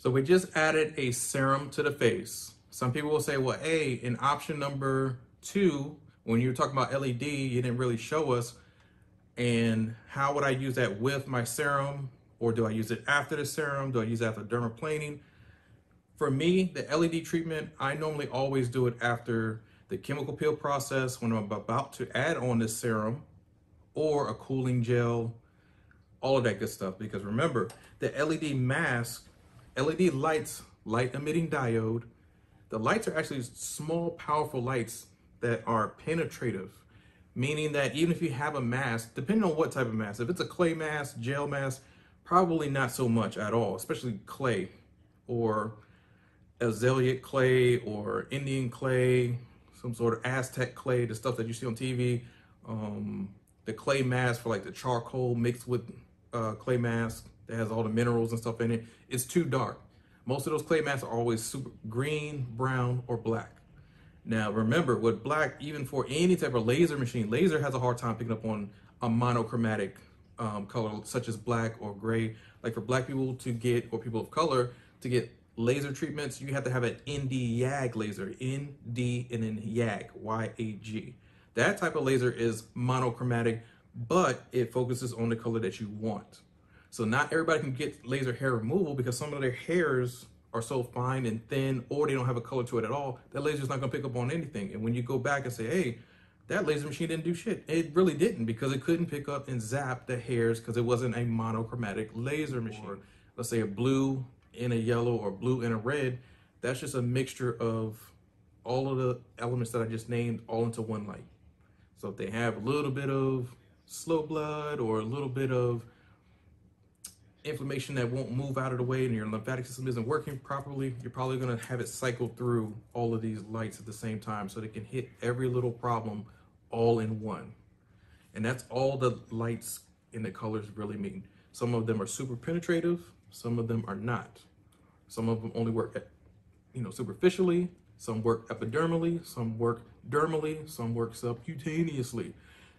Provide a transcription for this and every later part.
So we just added a serum to the face. Some people will say, well, hey, in option number 2, when you were talking about LED, you didn't really show us. And how would I use that with my serum? Or do I use it after the serum? Do I use it after dermaplaning? For me, the LED treatment, I normally always do it after the chemical peel process when I'm about to add on this serum or a cooling gel, all of that good stuff. Because remember, the LED mask, LED lights, light emitting diode, the lights are actually small, powerful lights that are penetrative, meaning that even if you have a mask, depending on what type of mask, if it's a clay mask, gel mask, probably not so much at all, especially clay or azalea clay or Indian clay, some sort of Aztec clay, the stuff that you see on TV, the clay mask for like the charcoal mixed with clay mask that has all the minerals and stuff in it, it's too dark. Most of those clay masks are always super green, brown, or black. Now remember, with black, even for any type of laser machine, laser has a hard time picking up on a monochromatic color such as black or gray. Like for black people to get, or people of color to get laser treatments, you have to have an ND YAG laser, ND and then YAG, Y-A-G. That type of laser is monochromatic, but it focuses on the color that you want. So not everybody can get laser hair removal because some of their hairs are so fine and thin, or they don't have a color to it at all, that laser's not gonna pick up on anything. And when you go back and say, hey, that laser machine didn't do shit, it really didn't, because it couldn't pick up and zap the hairs because it wasn't a monochromatic laser machine. Or let's say a blue in a yellow or blue in a red, that's just a mixture of all of the elements that I just named all into one light. So if they have a little bit of slow blood or a little bit of inflammation that won't move out of the way and your lymphatic system isn't working properly, you're probably going to have it cycle through all of these lights at the same time so they can hit every little problem all in one. And that's all the lights and the colors really mean. Some of them are super penetrative, some of them are not. Some of them only work at, superficially, some work epidermally, some work dermally, some work subcutaneously.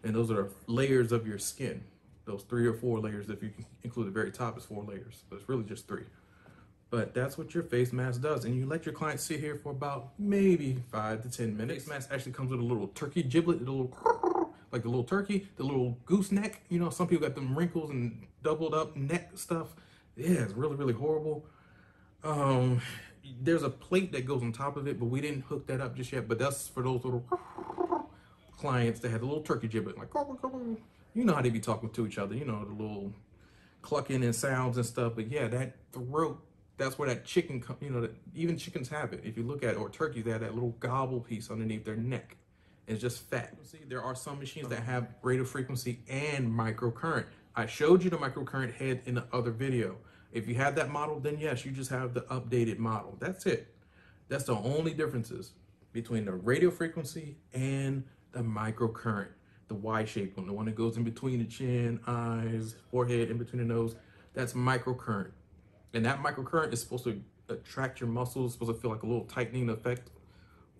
And those are layers of your skin. Those 3 or 4 layers, if you include the very top, is 4 layers, but it's really just 3. But that's what your face mask does. And you let your client sit here for about maybe 5 to 10 minutes. Face mask actually comes with a little turkey giblet, a little, like the little turkey, the little goose neck. Some people got them wrinkles and doubled up neck stuff. Yeah, it's really, really horrible. There's a plate that goes on top of it, but we didn't hook that up just yet. But that's for those little clients that had a little turkey giblet, like, you know how they be talking to each other, the little clucking and sounds and stuff. But yeah, that throat, that's where that chicken, that even chickens have it. If you look at it, or turkeys, they have that little gobble piece underneath their neck. It's just fat. See, there are some machines that have radio frequency and microcurrent. I showed you the microcurrent head in the other video. If you have that model, then yes, you just have the updated model. That's it. That's the only differences between the radio frequency and the microcurrent. The Y-shaped one, the one that goes in between the chin, eyes, forehead, in between the nose, that's microcurrent. And that microcurrent is supposed to attract your muscles, supposed to feel like a little tightening effect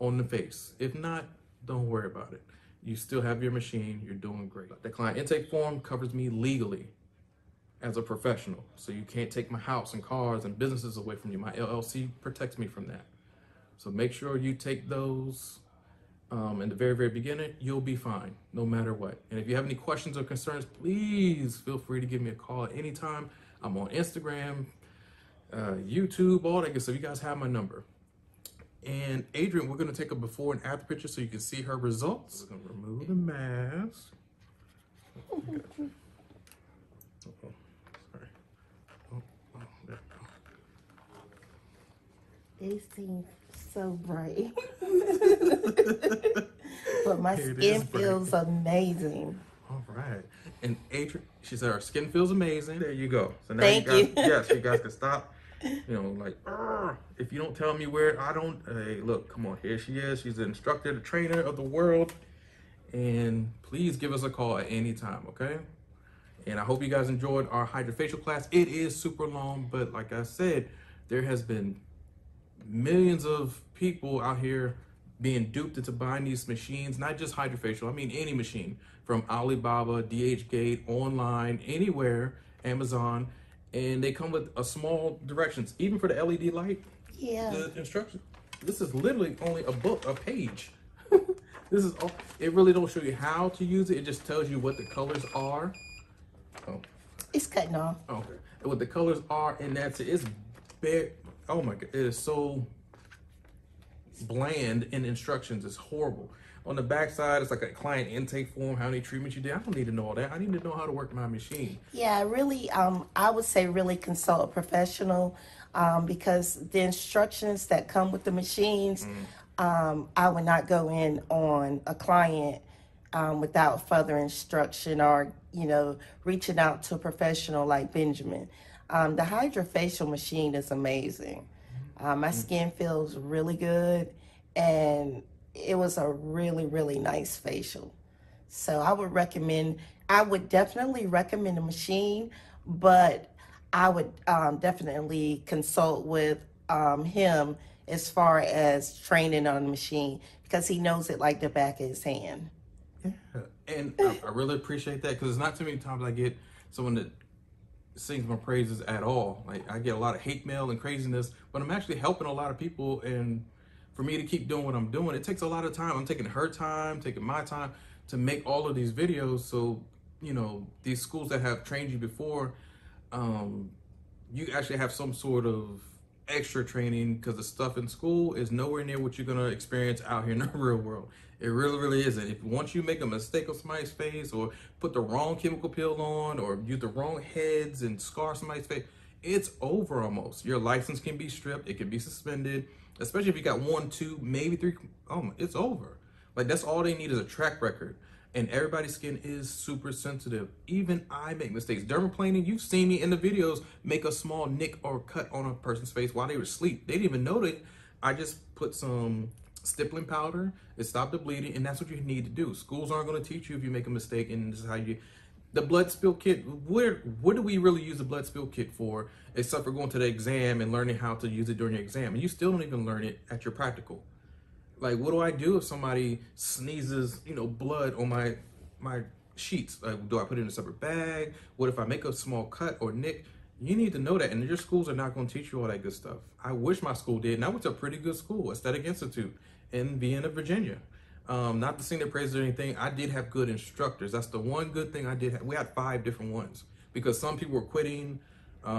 on the face. If not, don't worry about it. You still have your machine, you're doing great. The client intake form covers me legally as a professional. So you can't take my house and cars and businesses away from you. My LLC protects me from that. So make sure you take those in the very, very beginning. You'll be fine, no matter what. And if you have any questions or concerns, please feel free to give me a call at any time. I'm on Instagram, YouTube, all that good stuff. You guys have my number. And Adrian, we're going to take a before and after picture so you can see her results. We're going to remove the mask. Oh, sorry. There we go. They seem so bright. But my skin feels amazing. All right. And Adrian, she said her skin feels amazing. There you go. So now Thank you. Yes, you guys can stop. If you don't tell me where, hey, look, come on, here she is. She's the instructor, the trainer of the world. And please give us a call at any time, okay? And I hope you guys enjoyed our HydraFacial class. It is super long, but like I said, there has been millions of people out here being duped into buying these machines, not just HydraFacial, I mean any machine, from Alibaba, DHgate, online, anywhere, Amazon, and they come with a small directions, even for the LED light. Yeah. The instructions. This is literally only a page. This is all. It really don't show you how to use it. It just tells you what the colors are. Oh. It's cutting off. Okay. And what the colors are, and that's it. It's big. Oh my god, it is so bland in instructions. It's horrible. On the back side, it's like a client intake form, how many treatments you did. I don't need to know all that. I need to know how to work my machine. Yeah, really, I would say really consult a professional because the instructions that come with the machines, I would not go in on a client without further instruction or, you know, reaching out to a professional like Benjamin. The HydraFacial machine is amazing. My skin feels really good, and it was a really, really nice facial. So I would definitely recommend a machine, but I would definitely consult with him as far as training on the machine because he knows it like the back of his hand. Yeah, and I really appreciate that because it's not too many times I get someone that sings my praises at all. Like I get a lot of hate mail and craziness, but I'm actually helping a lot of people, and for me to keep doing what I'm doing, it takes a lot of time. I'm taking her time, taking my time to make all of these videos. So, you know, these schools that have trained you before, you actually have some sort of extra training because the stuff in school is nowhere near what you're gonna experience out here in the real world. It really, really isn't. If once you make a mistake on somebody's face or put the wrong chemical peel on or use the wrong heads and scar somebody's face, it's over almost. Your license can be stripped, it can be suspended, especially if you got 1, 2, maybe 3, it's over. Like that's all they need is a track record. And everybody's skin is super sensitive. Even I make mistakes. Dermaplaning, you've seen me in the videos make a small nick or cut on a person's face while they were asleep. They didn't even know that. I just put some stippling powder, it stopped the bleeding, and that's what you need to do. Schools aren't gonna teach you if you make a mistake, and this is how you, the blood spill kit, what do we really use the blood spill kit for, except for going to the exam and learning how to use it during your exam, and you still don't even learn it at your practical. Like, what do I do if somebody sneezes, you know, blood on my sheets? Like, do I put it in a separate bag? What if I make a small cut or nick? You need to know that, and your schools are not going to teach you all that good stuff. I wish my school did, and I went to a pretty good school, Aesthetic Institute in Vienna, Virginia. Not to sing their praises or anything, I did have good instructors. That's the one good thing I did have. We had 5 different ones because some people were quitting,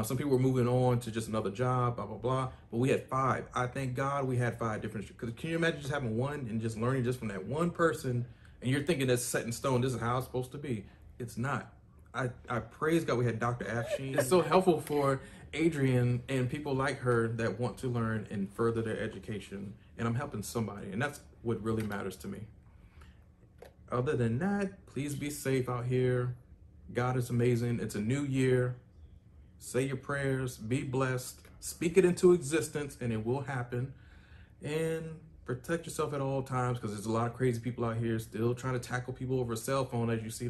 some people were moving on to just another job, blah, blah, blah. But we had 5. I thank God we had 5 different, because can you imagine just having one and just learning just from that one person, and you're thinking that's set in stone, this is how it's supposed to be. It's not. I praise God we had Dr. Afshin. It's so helpful for Adrienne and people like her that want to learn and further their education, and I'm helping somebody, and that's what really matters to me. Other than that, please be safe out here. God is amazing. It's a new year. Say your prayers, be blessed, speak it into existence, and it will happen. And protect yourself at all times, because there's a lot of crazy people out here still trying to tackle people over a cell phone. As you see,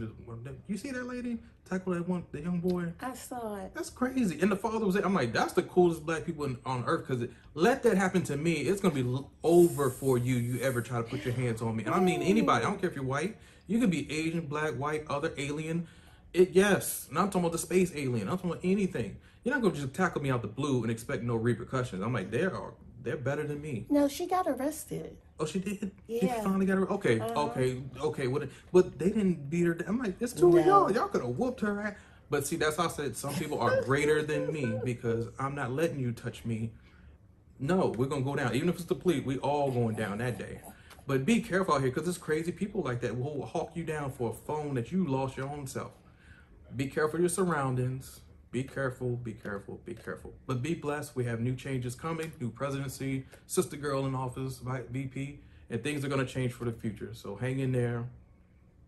you see that lady tackle the young boy? I saw it. That's crazy. And the father was there. I'm like, that's the coolest black people on earth, because let that happen to me, it's going to be over for you ever try to put your hands on me. And I mean anybody. I don't care if you're white. You could be Asian, black, white, other, alien. Yes, not talking about the space alien. I'm talking about anything. You're not going to just tackle me out the blue and expect no repercussions. I'm like, they're better than me. No, she got arrested. Oh, she did? Yeah. She finally got her. Okay, okay. But they didn't beat her. I'm like, it's 2 of y'all. Y'all could have whooped her ass. But see, that's how I said some people are greater than me, because I'm not letting you touch me. No, we're going to go down. Even if it's the police, we all going down that day. But be careful out here, because there's crazy people like that who will hawk you down for a phone that you lost your own self. Be careful of your surroundings. Be careful, be careful, be careful. But be blessed. We have new changes coming, new presidency, sister girl in office, VP, and things are going to change for the future. So hang in there.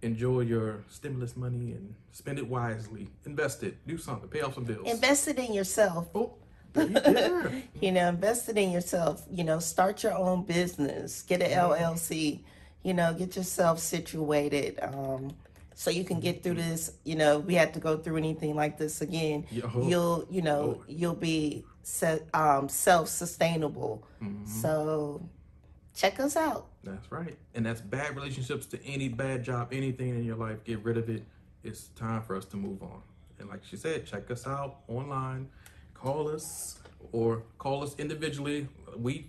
Enjoy your stimulus money and spend it wisely. Invest it. Do something. Pay off some bills. Invest it in yourself. Oh, yeah. You know, invest it in yourself. You know, start your own business. Get an LLC. You know, get yourself situated. So you can get through this. You know, we had to go through anything like this again. You'll be self-sustainable. So check us out. That's right. And that's bad relationships to any bad job, anything in your life. Get rid of it. It's time for us to move on. And like she said, check us out online, call us, or call us individually. We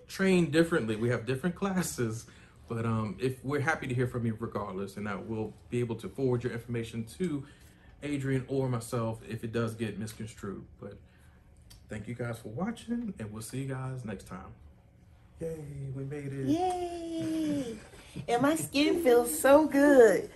train differently. We have different classes, but if we're happy to hear from you regardless, and I will be able to forward your information to Adrian or myself if it does get misconstrued. But thank you guys for watching, and we'll see you guys next time. Yay, we made it. Yay! And my skin feels so good.